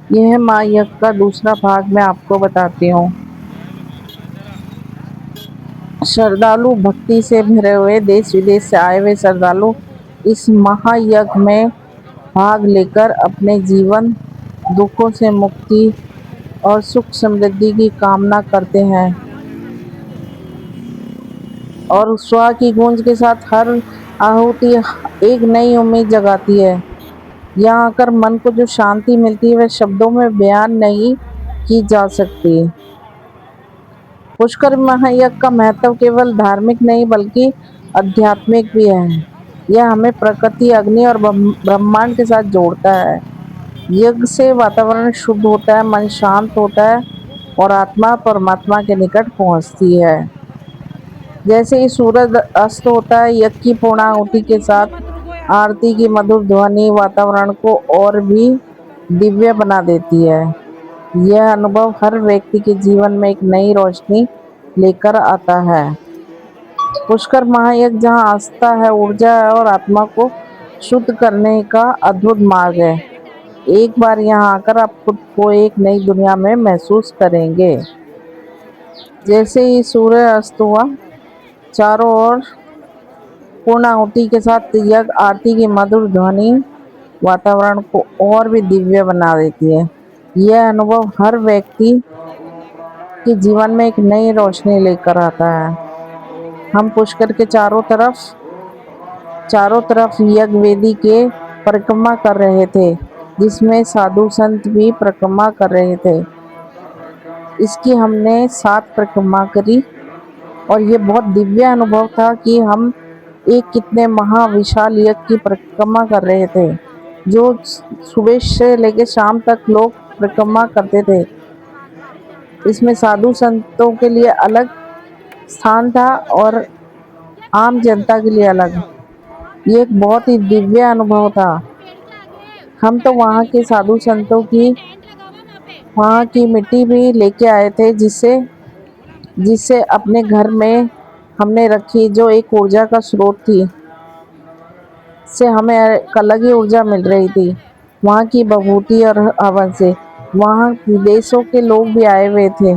यह माँ यज्ञ का दूसरा भाग मैं आपको बताती हूँ। श्रद्धालु भक्ति से भरे हुए देश विदेश से आए हुए श्रद्धालु इस महायज्ञ में भाग लेकर अपने जीवन दुखों से मुक्ति और सुख समृद्धि की कामना करते हैं और स्वा की गूंज के साथ हर आहुति एक नई उम्मीद जगाती है। यहाँ आकर मन को जो शांति मिलती है वह शब्दों में बयान नहीं की जा सकती। पुष्कर महायज्ञ का महत्व केवल धार्मिक नहीं बल्कि आध्यात्मिक भी है। यह हमें प्रकृति, अग्नि और ब्रह्मांड के साथ जोड़ता है। यज्ञ से वातावरण शुद्ध होता है, मन शांत होता है और आत्मा परमात्मा के निकट पहुंचती है। जैसे ही सूरज अस्त होता है, यज्ञ की पूर्णाहुति के साथ आरती की मधुर ध्वनि वातावरण को और भी दिव्य बना देती है। यह अनुभव हर व्यक्ति के जीवन में एक नई रोशनी लेकर आता है। पुष्कर महायज्ञ जहाँ आस्था है, ऊर्जा है और आत्मा को शुद्ध करने का अद्भुत मार्ग है। एक बार यहाँ आकर आप खुद को एक नई दुनिया में महसूस करेंगे। जैसे ही सूर्य अस्त हुआ, चारों ओर पूर्णाहुति के साथ यज्ञ आरती की मधुर ध्वनि वातावरण को और भी दिव्य बना देती है। यह अनुभव हर व्यक्ति के जीवन में एक नई रोशनी लेकर आता है। हम पुष्कर के चारों तरफ यज्ञ वेदी के परिक्रमा कर रहे थे, जिसमें साधु संत भी परिक्रमा कर रहे थे। इसकी हमने 7 परिक्रमा करी और ये बहुत दिव्य अनुभव था कि हम एक कितने महाविशाल यज्ञ की परिक्रमा कर रहे थे, जो सुबह से लेकर शाम तक लोग परिक्रमा करते थे। इसमें साधु संतों के लिए अलग स्थान था और आम जनता के लिए अलग। ये एक बहुत ही दिव्य अनुभव था। हम तो वहाँ के साधु संतों की वहाँ की मिट्टी भी लेके आए थे, जिससे जिससे अपने घर में हमने रखी, जो एक ऊर्जा का स्रोत थी, से हमें एक अलग ही ऊर्जा मिल रही थी वहाँ की विभूति और हवन से। वहाँ विदेशों के लोग भी आए हुए थे।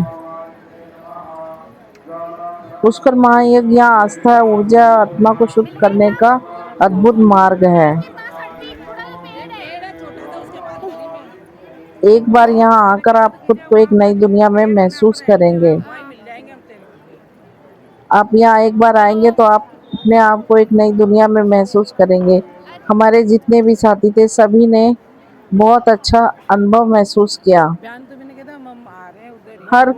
पुष्कर महायज्ञ यहाँ आस्था, ऊर्जा, आत्मा को शुद्ध करने का अद्भुत मार्ग है। एक बार यहाँ आकर आप खुद को एक नई दुनिया में महसूस करेंगे। आप यहाँ एक बार आएंगे तो आप अपने आप को एक नई दुनिया में महसूस करेंगे। हमारे जितने भी साथी थे सभी ने बहुत अच्छा अनुभव महसूस किया। हर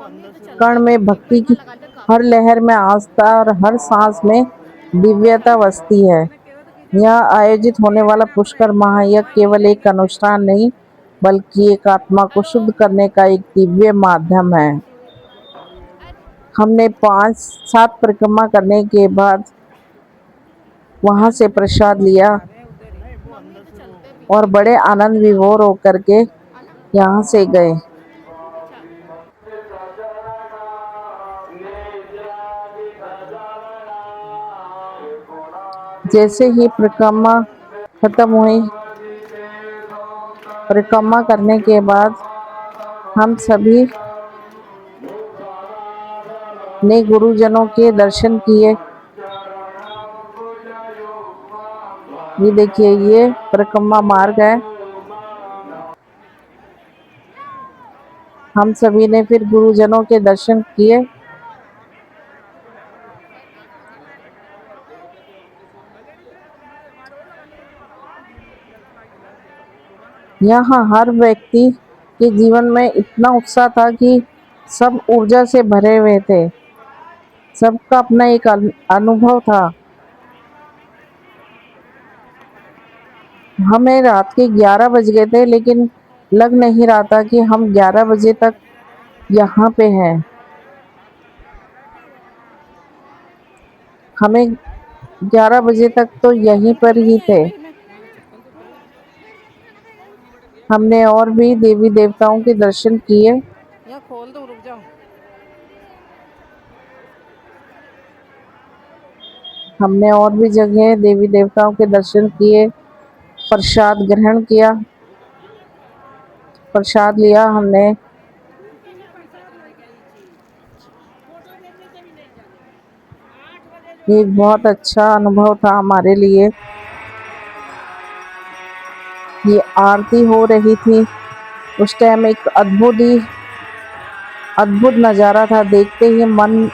कण में भक्ति की, हर लहर में आस्था और हर सांस में दिव्यता बसती है। यह आयोजित होने वाला पुष्कर महायज्ञ केवल एक अनुष्ठान नहीं बल्कि एक आत्मा को शुद्ध करने का एक दिव्य माध्यम है। हमने 5-7 परिक्रमा करने के बाद वहां से प्रसाद लिया और बड़े आनंद विभोर होकर के यहाँ से गए। जैसे ही परिक्रमा खत्म हुई, परिक्रमा करने के बाद हम सभी ने गुरुजनों के दर्शन किए। ये देखिए, ये परिक्रमा मार्ग है। हम सभी ने फिर गुरुजनों के दर्शन किए। यहाँ हर व्यक्ति के जीवन में इतना उत्साह था कि सब ऊर्जा से भरे हुए थे। सबका अपना एक अनुभव था। हमें रात के 11 बज गए थे, लेकिन लग नहीं रहा था कि हम 11 बजे तक यहाँ पे हैं। हमें 11 बजे तक तो यहीं पर ही थे। हमने और भी देवी देवताओं के दर्शन किए। यहाँ खोल दो, रुक जाओ। हमने और भी जगह देवी देवताओं के दर्शन किए, प्रसाद ग्रहण किया। प्रसाद लिया हमने। ये एक बहुत अच्छा अनुभव था हमारे लिए। ये आरती हो रही थी उस टाइम, एक अद्भुत नज़ारा था। देखते ही मन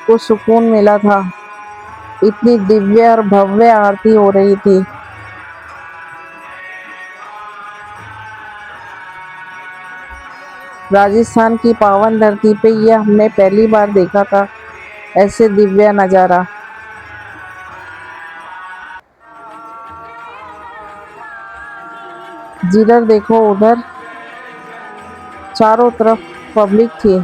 को सुकून मिला था। इतनी दिव्य और भव्य आरती हो रही थी। राजस्थान की पावन धरती पे यह हमने पहली बार देखा था, ऐसे दिव्य नज़ारा। जिधर देखो उधर चारों तरफ पब्लिक थी।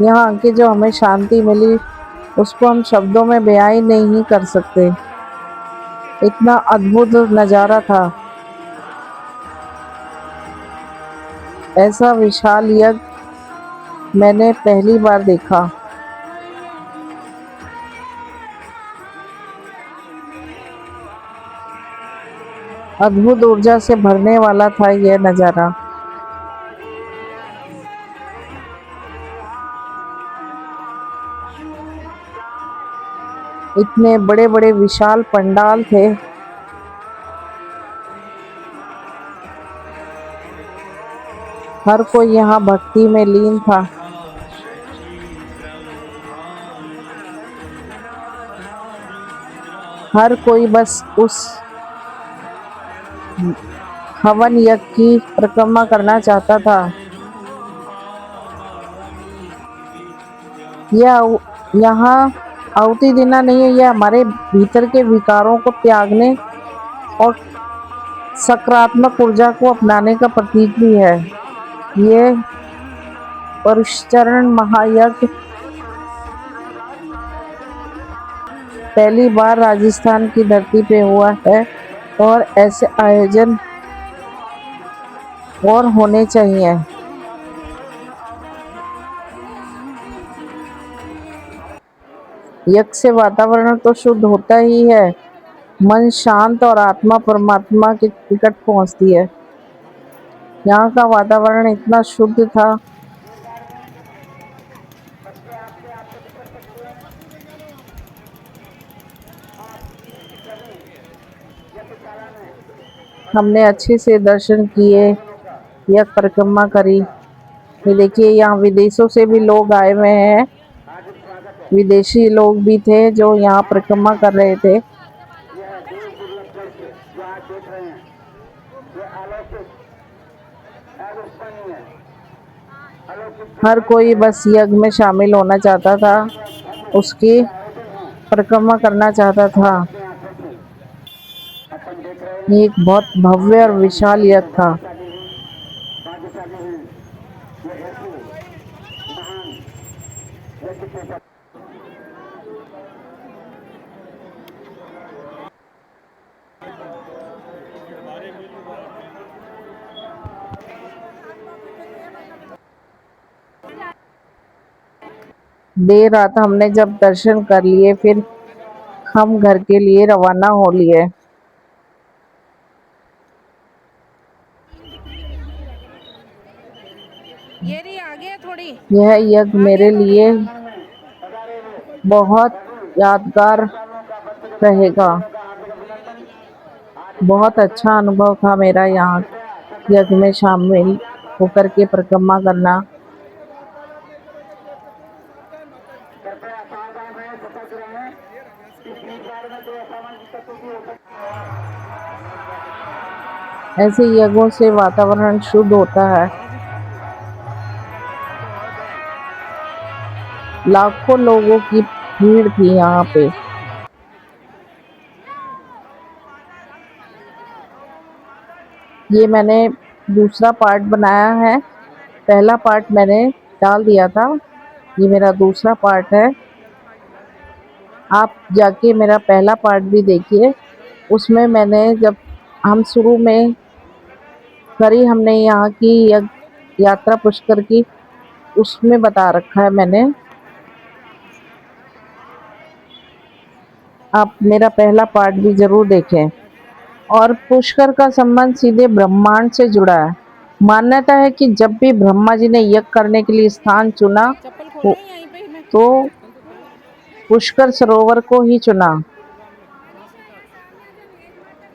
यहाँ आके जो हमें शांति मिली उसको हम शब्दों में बयां ही नहीं कर सकते। इतना अद्भुत नज़ारा था। ऐसा विशाल यज्ञ मैंने पहली बार देखा। अद्भुत ऊर्जा से भरने वाला था यह नज़ारा। इतने बड़े बड़े विशाल पंडाल थे। हर कोई यहाँ भक्ति में लीन था। हर कोई बस उस हवन यज्ञ की परिक्रमा करना चाहता था। यह यहाँ आहुति देना नहीं है, यह हमारे भीतर के विकारों को त्यागने और सकारात्मक ऊर्जा को अपनाने का प्रतीक भी है। ये परिचरण महायज्ञ पहली बार राजस्थान की धरती पे हुआ है और ऐसे आयोजन और होने चाहिए। यज्ञ से वातावरण तो शुद्ध होता ही है, मन शांत और आत्मा परमात्मा के निकट पहुंचती है। यहाँ का वातावरण इतना शुद्ध था। हमने अच्छे से दर्शन किए, यज्ञ परिक्रमा करी। ये देखिए यहाँ विदेशों से भी लोग आए हुए हैं। विदेशी लोग भी थे जो यहाँ परिक्रमा कर रहे थे। हर कोई बस यज्ञ में शामिल होना चाहता था, उसकी परिक्रमा करना चाहता था। ये एक बहुत भव्य और विशाल यज्ञ था। देर रात हमने जब दर्शन कर लिए, फिर हम घर के लिए रवाना हो लिए। ये रही आगे थोड़ी। यह यज्ञ मेरे लिए बहुत यादगार रहेगा। बहुत अच्छा अनुभव था मेरा यहाँ यज्ञ में शामिल होकर के परिक्रमा करना। ऐसे यज्ञों से वातावरण शुद्ध होता है। लाखों लोगों की भीड़ थी यहाँ पे। ये मैंने दूसरा पार्ट बनाया है, पहला पार्ट मैंने डाल दिया था, ये मेरा दूसरा पार्ट है। आप जाके मेरा पहला पार्ट भी देखिए। उसमें मैंने जब हम शुरू में करी हमने यहाँ की यात्रा पुष्कर की, उसमें बता रखा है मैंने। आप मेरा पहला पार्ट भी ज़रूर देखें। और पुष्कर का संबंध सीधे ब्रह्मांड से जुड़ा है। मान्यता है कि जब भी ब्रह्मा जी ने यज्ञ करने के लिए स्थान चुना चप्पल तो खोलूं यहीं पे मैं? पुष्कर सरोवर को ही चुना।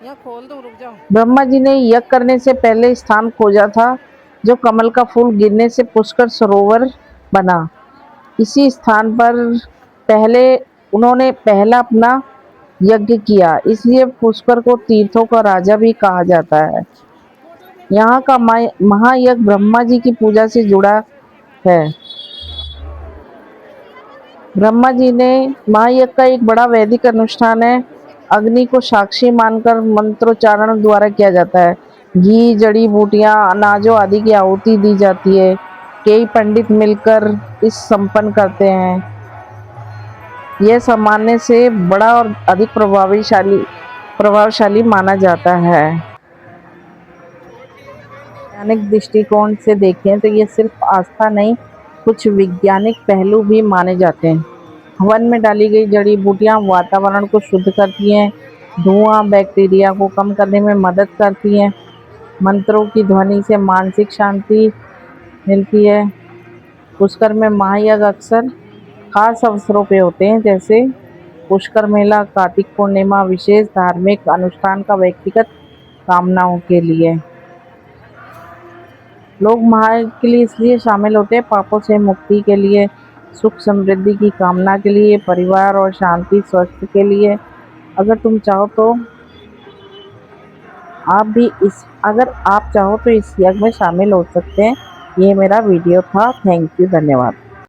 यहाँ खोल दो, रुक जाओ। ब्रह्मा जी ने यज्ञ करने से पहले स्थान खोजा था जो कमल का फूल गिरने से पुष्कर सरोवर बना। इसी स्थान पर पहले उन्होंने पहला अपना यज्ञ किया, इसलिए पुष्कर को तीर्थों का राजा भी कहा जाता है। यहाँ का महायज्ञ ब्रह्मा जी की पूजा से जुड़ा है। ब्रह्मा जी ने महायज्ञ का एक बड़ा वैदिक अनुष्ठान है। अग्नि को साक्षी मानकर मंत्रोच्चारण द्वारा किया जाता है। घी, जड़ी बूटियां, अनाजों आदि की आहुति दी जाती है। कई पंडित मिलकर इस संपन्न करते हैं। यह सामान्य से बड़ा और अधिक प्रभावशाली माना जाता है। वैज्ञानिक दृष्टिकोण से देखें तो ये सिर्फ आस्था नहीं, कुछ वैज्ञानिक पहलू भी माने जाते हैं। हवन में डाली गई जड़ी बूटियां वातावरण को शुद्ध करती हैं। धुआं बैक्टीरिया को कम करने में मदद करती हैं। मंत्रों की ध्वनि से मानसिक शांति मिलती है। पुष्कर में महायज्ञ अक्सर खास अवसरों पे होते हैं, जैसे पुष्कर मेला, कार्तिक पूर्णिमा, विशेष धार्मिक अनुष्ठान का व्यक्तिगत कामनाओं के लिए। लोग महायज्ञ के लिए इसलिए शामिल होते हैं, पापों से मुक्ति के लिए, सुख समृद्धि की कामना के लिए, परिवार और शांति स्वास्थ्य के लिए। अगर तुम चाहो तो अगर आप चाहो तो इस यज्ञ में शामिल हो सकते हैं। ये मेरा वीडियो था। थैंक यू, धन्यवाद।